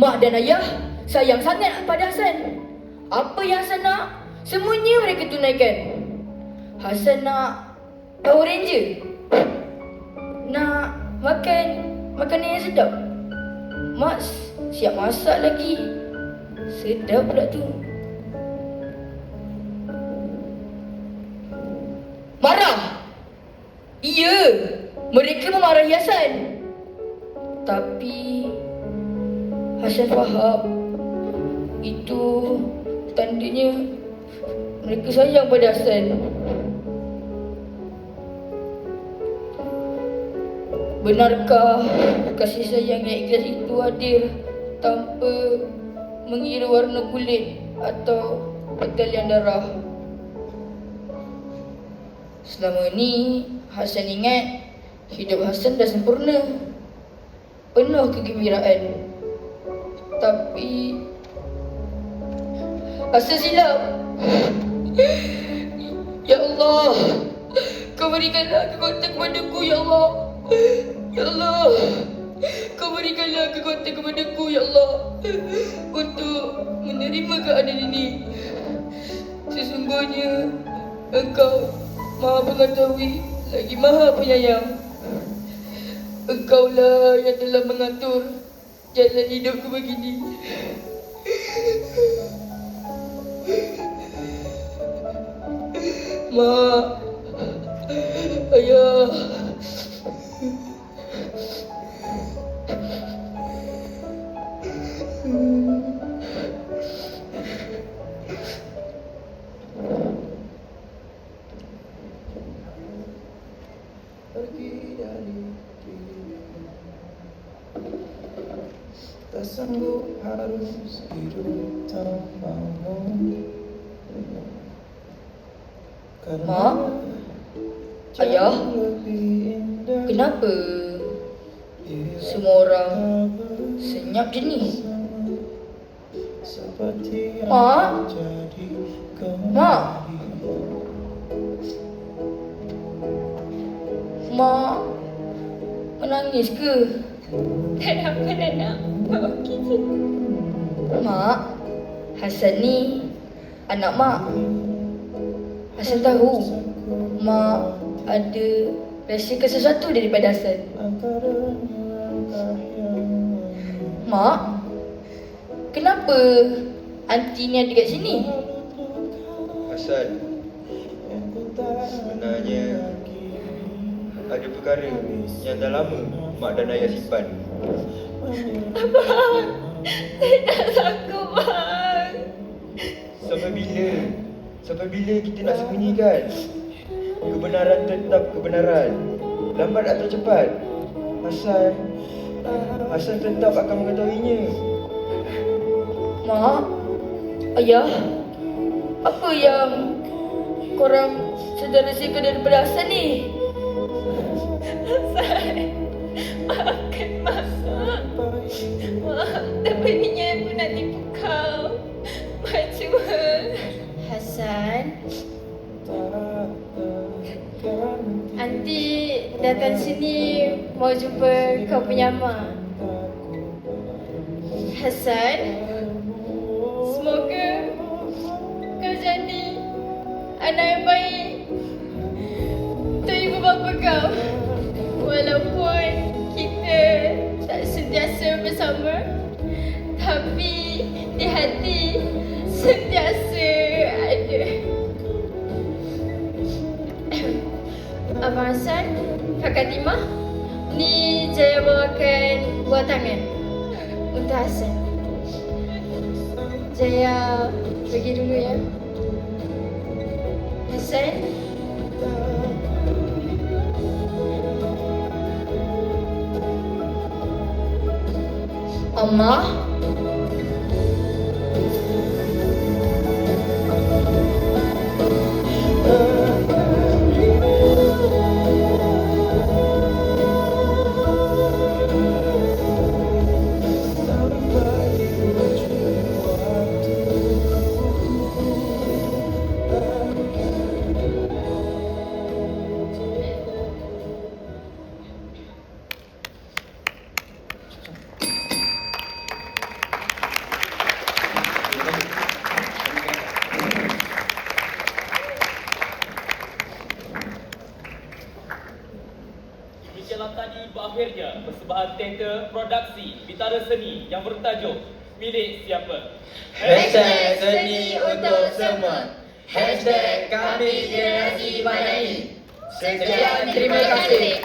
Mak dan ayah sayang sangat pada Hasan. Apa yang Hasan nak, semuanya mereka tunaikan. Hasan nak Power Ranger, nak makan makanan yang sedap. Mak siap masak lagi. Sedap pula tu. Marah. Ya, mereka memarahi Hasan. Tapi Hasan faham itu tandanya mereka sayang pada Hasan. Benarkah kasih sayang yang ikhlas itu hadir tanpa mengira warna kulit atau pertalian darah? Selama ni Hasan ingat hidup Hasan dah sempurna, penuh kegembiraan. Tapi Hasan silap. Ya Allah, Kau berikanlah kekuatan kepadaku, Ya Allah. Ya Allah, Kau berikanlah kekuatan kepadaku, Ya Allah, untuk menerima keadaan ini. Sesungguhnya Engkau Maha Mengetahui lagi Maha Penyayang. Engkaulah yang telah mengatur jalan hidupku begini. Mak, ayah, pergi dari dirimu, tak sanggup harus hidup tanpamu. Mak, ayah, kenapa semua orang senyap je ni? Mak, Mak, Mak menangis ke? Kenapa nak okey je? Mak, Hasan ni anak Mak. Hasan tahu Mak ada rahsiakan sesuatu daripada Hasan. Mak, kenapa aunty ni ada kat sini? Hasan, sebenarnya ada perkara yang dah lama mak dan ayah simpan. Abang, saya tak sanggup, bang. Sampai bila? Sampai bila kita nak sembunyikan? Kebenaran tetap kebenaran, lambat atau cepat. Hasan tetap akan mengetahuinya. Mak, ayah, apa yang korang sedang rahsiakan daripada Hasan ni? Hasan, maafkan Mak. Mak, tak berniat pun nak tipu kau. Mak cuma... Hasan, Aunty datang sini mau jumpa kau punya mak. Hasan, semoga kau jadi anak yang baik untuk ibu bapa kau. Walaupun kita tak sentiasa bersama, tapi di hati sentiasa ada. Abang Hasan, Kakak Timah, ni Jaya bawakan buah tangan untuk Hasan. Jaya pergi dulu ya. Hasan, Amma, adalah tadi berakhirnya persembahan teater produksi Bintara Seni yang bertajuk Milik Siapa. Hashtag seni untuk semua. Hashtag kami generasi Badai. Sekian, terima kasih.